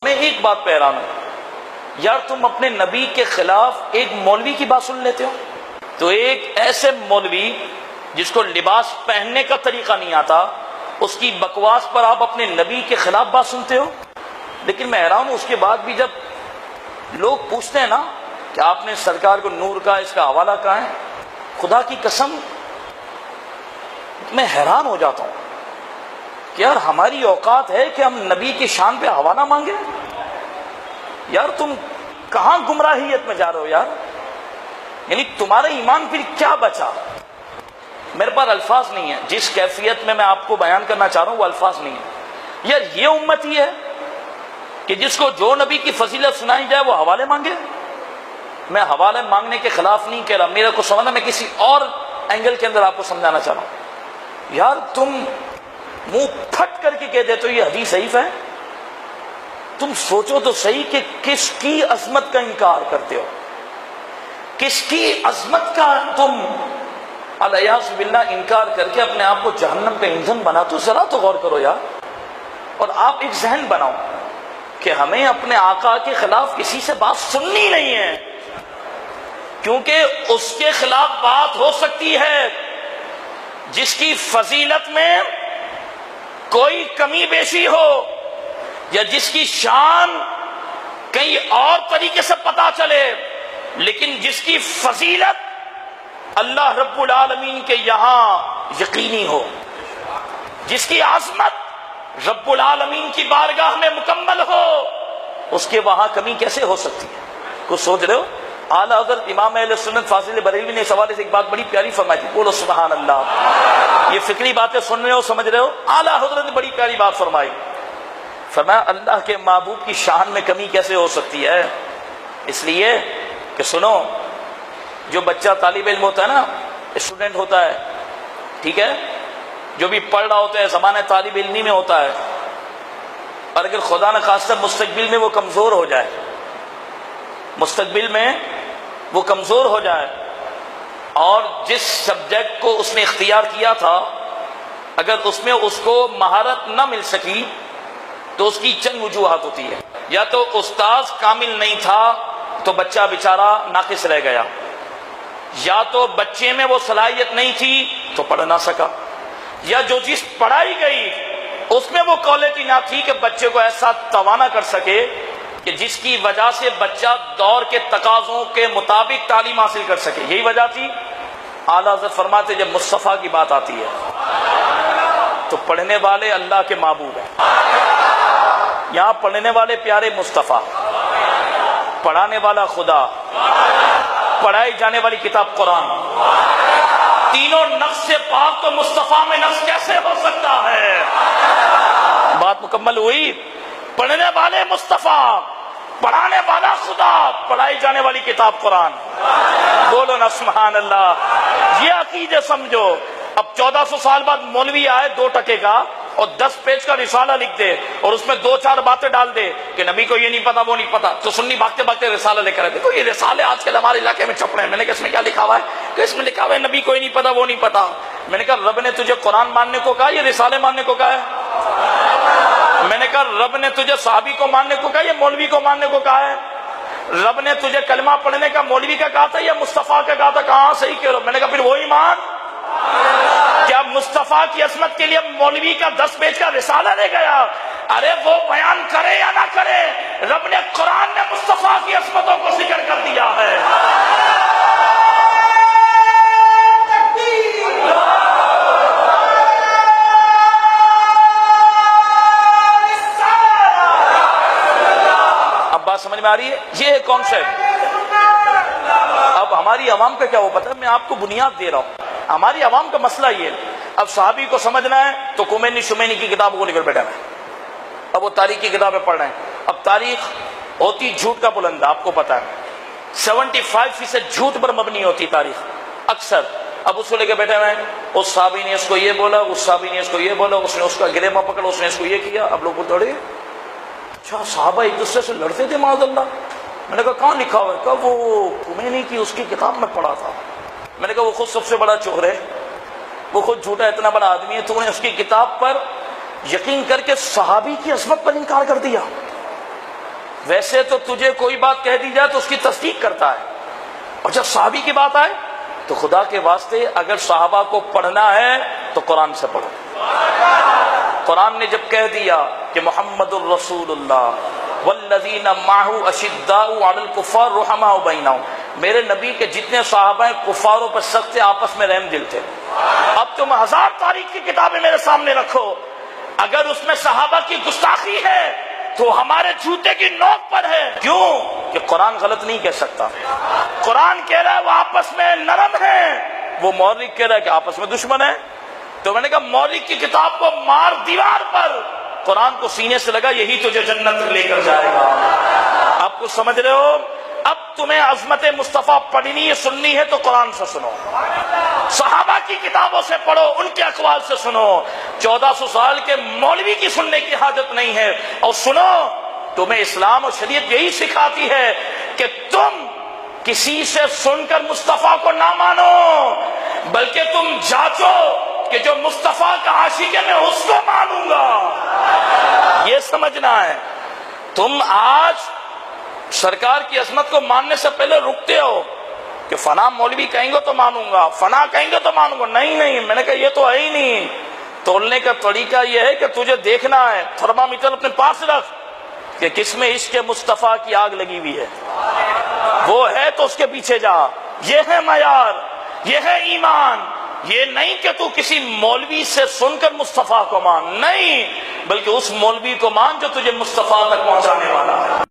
میں ایک بات پہ حیران ہوں، یار تم اپنے نبی کے خلاف ایک مولوی کی بات سن لیتے ہو، تو ایک ایسے مولوی جس کو لباس پہننے کا طریقہ نہیں آتا، اس کی بکواس پر آپ اپنے نبی کے خلاف بات سنتے ہو۔ لیکن میں حیران ہوں، اس کے بعد بھی جب لوگ پوچھتے ہیں نا کہ آپ نے سرکار کو نور کا اس کا حوالہ کہاں ہے، خدا کی قسم میں حیران ہو جاتا ہوں کہ یار ہماری اوقات ہے کہ ہم نبی کی شان پہ حوالہ مانگے؟ یار تم کہاں گمراہیت میں جا رہے ہو یار، یعنی تمہارا ایمان پھر کیا بچا؟ میرے پاس الفاظ نہیں ہے، جس کیفیت میں آپ کو بیان کرنا چاہ رہا ہوں وہ الفاظ نہیں ہے۔ یار یہ امت ہی ہے کہ جس کو جو نبی کی فضیلت سنائی جائے وہ حوالے مانگے؟ میں حوالے مانگنے کے خلاف نہیں کہہ رہا، میرے کو سمجھنا، میں کسی اور اینگل کے اندر آپ کو سمجھانا چاہ رہا ہوں۔ یار تم منہ پھٹ کر کے کہہ دیتے ہو یہ حدیث ضعیف ہے، تم سوچو تو صحیح کہ کس کی عظمت کا انکار کرتے ہو، کس کی عظمت کا تم الیاذ باللہ انکار کر کے اپنے آپ کو جہنم کا ایندھن بناتے ہو۔ ذرا تو غور کرو یار، اور آپ ایک ذہن بناؤ کہ ہمیں اپنے آقا کے خلاف کسی سے بات سننی نہیں ہے، کیونکہ اس کے خلاف بات ہو سکتی ہے جس کی فضیلت میں کوئی کمی بیشی ہو، یا جس کی شان کئی اور طریقے سے پتا چلے، لیکن جس کی فضیلت اللہ رب العالمین کے یہاں یقینی ہو، جس کی عظمت رب العالمین کی بارگاہ میں مکمل ہو، اس کے وہاں کمی کیسے ہو سکتی ہے؟ کچھ سوچ رہے ہو؟ اعلیٰ حضرت امام اہل سنت فاضل بریلوی نے اس حوالے سے ایک بات بڑی پیاری فرمائی تھی، بولو سبحان اللہ۔ یہ فکری باتیں سن رہے ہو، سمجھ رہے ہو؟ اعلیٰ حضرت نے بڑی پیاری بات فرمائی، فرمایا اللہ کے محبوب کی شان میں کمی کیسے ہو سکتی ہے؟ اس لیے کہ سنو، جو بچہ طالب علم ہوتا ہے نا، اسٹوڈنٹ ہوتا ہے، ٹھیک ہے، جو بھی پڑھ رہا ہوتا ہے زمانہ طالب علمی میں ہوتا ہے، اور اگر خدا نہ خواستہ مستقبل میں وہ کمزور ہو جائے، مستقبل میں وہ کمزور ہو جائے، اور جس سبجیکٹ کو اس نے اختیار کیا تھا اگر اس میں اس کو مہارت نہ مل سکی تو اس کی چند وجوہات ہوتی ہے، یا تو استاذ کامل نہیں تھا تو بچہ بیچارہ ناقص رہ گیا، یا تو بچے میں وہ صلاحیت نہیں تھی تو پڑھ نہ سکا، یا جو چیز پڑھائی گئی اس میں وہ کوالٹی نہ تھی کہ بچے کو ایسا توانا کر سکے کہ جس کی وجہ سے بچہ دور کے تقاضوں کے مطابق تعلیم حاصل کر سکے۔ یہی وجہ تھی۔ اعلیٰ حضرت فرماتے جب مصطفیٰ کی بات آتی ہے تو پڑھنے والے اللہ کے محبوب ہیں، یہاں پڑھنے والے پیارے مصطفیٰ، پڑھانے والا خدا، پڑھائی جانے والی کتاب قرآن، تینوں نقش سے پاک تو مصطفیٰ میں نقش کیسے ہو سکتا ہے؟ بات مکمل ہوئی۔ پڑھنے والے مصطفیٰ، پڑھانے والا خدا، پڑھائی جانے والی کتاب قرآن، بولو نا سبحان اللہ۔ یہ عقیدے سمجھو۔ اب 1400 سال بعد مولوی آئے 2 ٹکے کا اور 10 پیج کا رسالہ لکھ دے اور اس میں 2-4 باتیں ڈال دے کہ نبی کو یہ نہیں پتا وہ نہیں پتا، تو سنی بھاگتے بھاگتے رسالہ لے کر آئے، دیکھو یہ رسالے آج کل ہمارے علاقے میں چھپ رہے ہیں۔ میں نے کہا اس میں کیا لکھا ہوا ہے؟ کہ اس میں لکھا ہوا ہے نبی کو یہ نہیں پتا وہ نہیں پتا۔ میں نے کہا رب نے تجھے قرآن ماننے کو کہا، یہ رسالے ماننے کو کہا ہے؟ میں نے کہا رب نے تجھے صحابی کو ماننے کو کہا، یہ مولوی کو ماننے کو کہا ہے؟ رب نے تجھے کلمہ پڑھنے کا مولوی کا کہا تھا یا مصطفیٰ کا کہا تھا؟ کہاں صحیح کہہ رہے ہو؟ میں نے کہا پھر وہی مان۔ کیا مصطفیٰ کی عظمت کے لیے مولوی کا 10 پیج کا رسالہ لے گیا؟ ارے وہ بیان کرے یا نہ کرے، رب نے قرآن نے مصطفیٰ کی عظمتوں کو ذکر کر دیا ہے۔ اب بات سمجھ میں آ رہی ہے؟ یہ ہے کانسیپٹ۔ اب ہماری عوام کا کیا وہ پتہ ہے، میں آپ کو بنیاد دے رہا ہوں۔ ہماری عوام کا مسئلہ یہ ہے، اب صحابی کو سمجھنا ہے تو کمینی شمینی کی کتابوں کو لے کر بیٹھا ہے، اب وہ تاریخ کی کتابیں پڑھ رہے ہیں۔ اب تاریخ ہوتی جھوٹ کا بلندہ، آپ کو پتا ہے 75% جھوٹ پر مبنی ہوتی تاریخ اکثر۔ اب اس کو لے کے بیٹھے ہوئے ہیں، اس صحابی نے اس کو یہ بولا، اس صحابی نے اس کو یہ بولا، اس نے اس کا گریباں پکڑا، اس نے اس کو یہ کیا۔ اب لوگ بولتے اڑے اچھا صحابہ ایک دوسرے سے لڑتے تھے معاذ اللہ۔ میں نے کہا کہاں لکھا ہوا ہے؟ کہا وہ کمینی کی اس کی کتاب میں پڑھا تھا۔ میں نے کہا وہ خود سب سے بڑا چور ہے، وہ خود جھوٹا اتنا بڑا آدمی ہے، تو نے اس کی کتاب پر یقین کر کے صحابی کی عظمت پر انکار کر دیا۔ ویسے تو تجھے کوئی بات کہہ دی جائے تو اس کی تصدیق کرتا ہے، اور جب صحابی کی بات آئے تو خدا کے واسطے اگر صحابہ کو پڑھنا ہے تو قرآن سے پڑھو۔ قرآن نے جب کہہ دیا کہ محمد الرسول اللہ والذین معہ اشداء علی الکفار رحماء بینہم، میرے نبی کے جتنے صحابہ ہیں کفاروں پر سخت تھے، آپس میں رحم دل تھے۔ اب تم 1000 تاریخ کی کتابیں میرے سامنے رکھو، اگر اس میں صحابہ کی گستاخی ہے تو ہمارے جوتے کی نوک پر ہے۔ کیوں؟ کہ قرآن غلط نہیں کہہ سکتا۔ قرآن کہہ رہا ہے وہ آپس میں نرم ہیں، وہ مورخ کہہ رہا ہے کہ آپس میں دشمن ہیں۔ تو میں نے کہا مولوی کی کتاب کو مار دیوار پر، قرآن کو سینے سے لگا، یہی تجھے جنت لے کر جائے گا۔ آپ کو سمجھ رہے ہو؟ اب تمہیں عظمت مصطفیٰ پڑھنی ہے، سننی ہے تو قرآن سے سنو، صحابہ کی کتابوں سے پڑھو، ان کے اقوال سے سنو۔ 1400 سال کے مولوی کی سننے کی حاجت نہیں ہے۔ اور سنو، تمہیں اسلام اور شریعت یہی سکھاتی ہے کہ تم کسی سے سن کر مصطفیٰ کو نہ مانو، بلکہ تم جانچو کہ جو مصطفیٰ کا عاشق ہے میں اس کو مانوں گا۔ یہ سمجھنا ہے۔ تم آج سرکار کی عظمت کو ماننے سے پہلے رکتے ہو کہ فلاں مولوی کہیں گے تو مانوں گا، فلاں کہیں گے تو مانوں گا۔ نہیں، میں نے کہا یہ تو ہے ہی نہیں۔ تولنے کا طریقہ یہ ہے کہ تجھے دیکھنا ہے، تھرمامیٹر اپنے پاس رکھ کہ کس میں عشق مصطفیٰ کی آگ لگی ہوئی ہے، وہ ہے تو اس کے پیچھے جا۔ یہ ہے معیار، یہ ہے ایمان۔ یہ نہیں کہ تو کسی مولوی سے سن کر مصطفیٰ کو مان، نہیں، بلکہ اس مولوی کو مان جو تجھے مصطفیٰ تک پہنچانے والا ہے۔